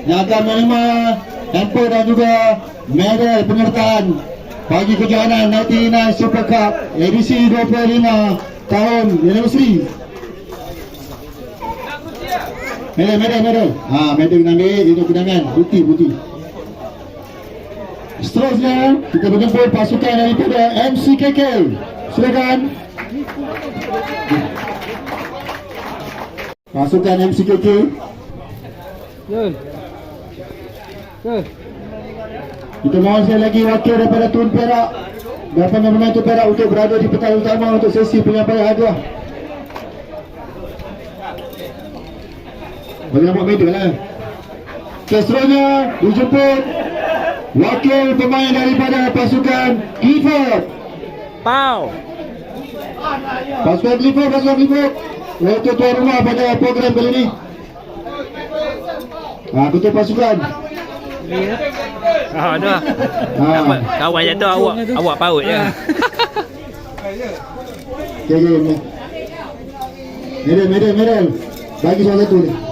yang akan menerima hamper dan juga medal penyertaan bagi kejohanan 99 Super Cup edisi 25 tahun anniversary. Medal. Medal kena ambil, itu kenangan, bukti. Seterusnya, kita berjumpa pasukan daripada MCKK. Silakan. Pasukan MCKK. Kita mohon sekali lagi wakil daripada Tun Perak dan pemain Tun Perak untuk berada di petang utama untuk sesi penyampaian hadiah. Bagi nampak medal lah. Seterusnya dijemput wakil pemain daripada pasukan Clifford. Pasukan Clifford untuk tuan rumah pada program kali ini. Ketua pasukan. Dah. Kawan jatuh awak paut je. Medal. Bagi soal satu ni.